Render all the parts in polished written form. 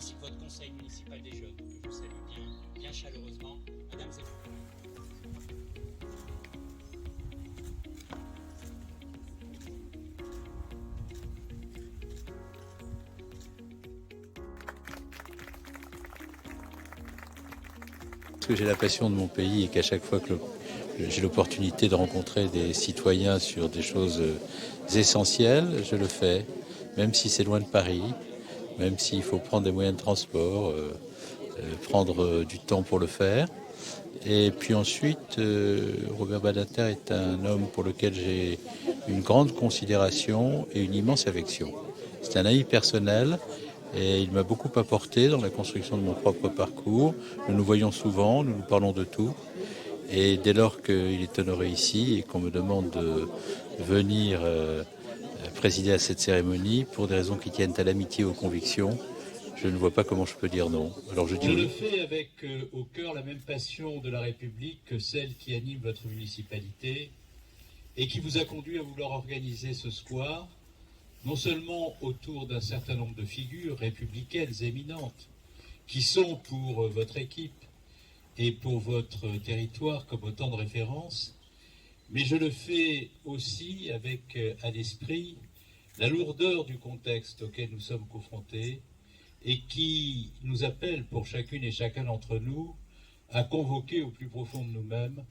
ainsi que votre conseil municipal des jeunes, que je salue bien chaleureusement, mesdames et messieurs. Parce que j'ai la passion de mon pays et qu'à chaque fois que j'ai l'opportunité de rencontrer des citoyens sur des choses essentielles, je le fais, même si c'est loin de Paris, même s'il faut prendre des moyens de transport, prendre du temps pour le faire. Et puis ensuite, Robert Badinter est un homme pour lequel j'ai une grande considération et une immense affection. C'est un ami personnel et il m'a beaucoup apporté dans la construction de mon propre parcours. Nous nous voyons souvent, nous nous parlons de tout. Et dès lors qu'il est honoré ici et qu'on me demande de venir présider à cette cérémonie, pour des raisons qui tiennent à l'amitié et aux convictions, je ne vois pas comment je peux dire non. Alors je dis Je oui. le fais avec au cœur la même passion de la République que celle qui anime votre municipalité et qui vous a conduit à vouloir organiser ce square, non seulement autour d'un certain nombre de figures républicaines éminentes, qui sont pour votre équipe et pour votre territoire comme autant de références, mais je le fais aussi avec à l'esprit la lourdeur du contexte auquel nous sommes confrontés et qui nous appelle pour chacune et chacun d'entre nous à convoquer au plus profond de nous-mêmes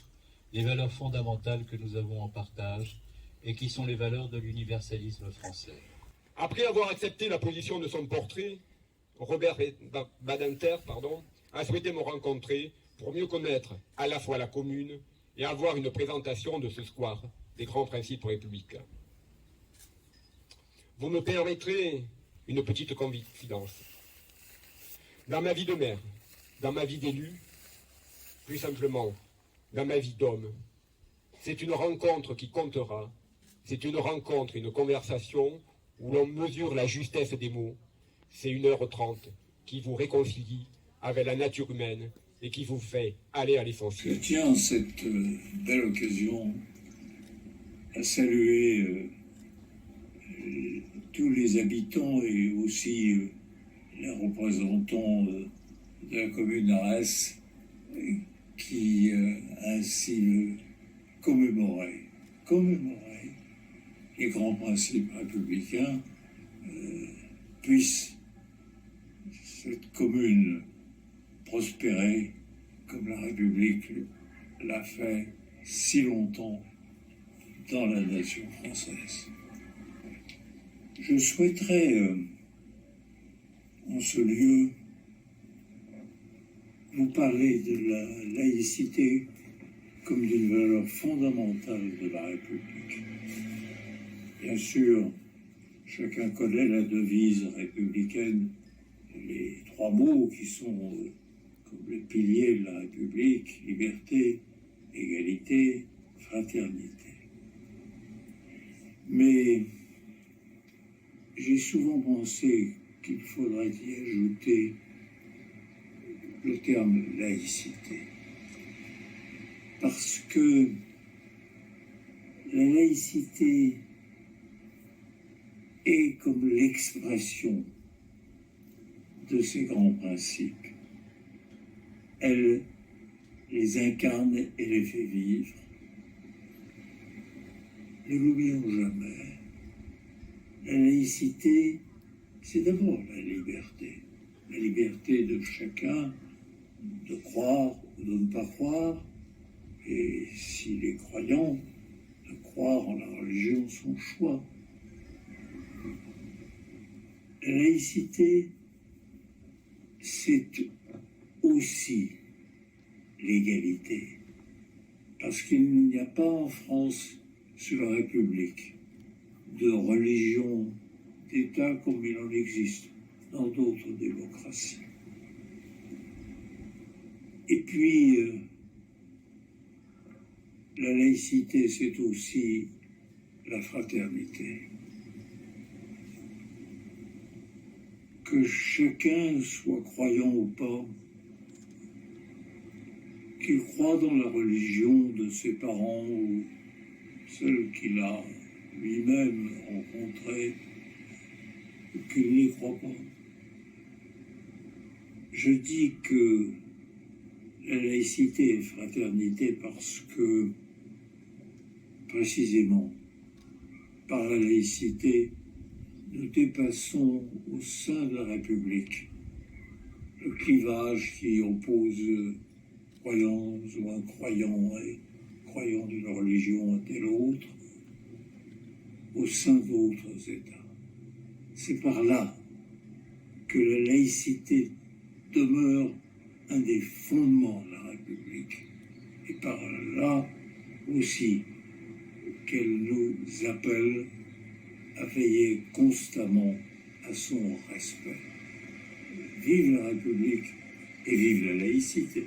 les valeurs fondamentales que nous avons en partage et qui sont les valeurs de l'universalisme français. Après avoir accepté la position de son portrait, Robert Badinter a souhaité me rencontrer pour mieux connaître à la fois la commune et avoir une présentation de ce square des grands principes républicains. Vous me permettrez une petite confidence. Dans ma vie de maire, dans ma vie d'élu, plus simplement, dans ma vie d'homme, c'est une rencontre qui comptera, c'est une rencontre, une conversation où l'on mesure la justesse des mots. C'est 1h30 qui vous réconcilie avec la nature humaine et qui vous fait aller à l'essentiel. Je tiens cette belle occasion à saluer tous les habitants et aussi les représentants de la commune d'Arès qui ainsi commémoraient les grands principes républicains, puisse cette commune prospérer comme la République l'a fait si longtemps dans la nation française. Je souhaiterais, en ce lieu, vous parler de la laïcité comme d'une valeur fondamentale de la République. Bien sûr, chacun connaît la devise républicaine, les 3 mots qui sont comme les piliers de la République: liberté, égalité, fraternité. Mais j'ai souvent pensé qu'il faudrait y ajouter le terme laïcité. Parce que la laïcité est comme l'expression de ces grands principes. Elle les incarne et les fait vivre. Ne l'oublions jamais. La laïcité, c'est d'abord la liberté de chacun de croire ou de ne pas croire, et s'il est croyant, de croire en la religion, son choix. La laïcité, c'est aussi l'égalité, parce qu'il n'y a pas en France, sur la République, de religion d'État comme il en existe dans d'autres démocraties. Et puis, la laïcité, c'est aussi la fraternité. Que chacun soit croyant ou pas, qu'il croit dans la religion de ses parents ou celle qu'il a lui-même rencontrée, ou qu'il n'y croit pas. Je dis que la laïcité est fraternité parce que, précisément, par la laïcité, nous dépassons au sein de la République le clivage qui oppose croyants ou incroyants et croyants d'une religion à telle autre au sein d'autres États. C'est par là que la laïcité demeure un des fondements de la République et par là aussi qu'elle nous appelle à veiller constamment à son respect. Vive la République et vive la laïcité.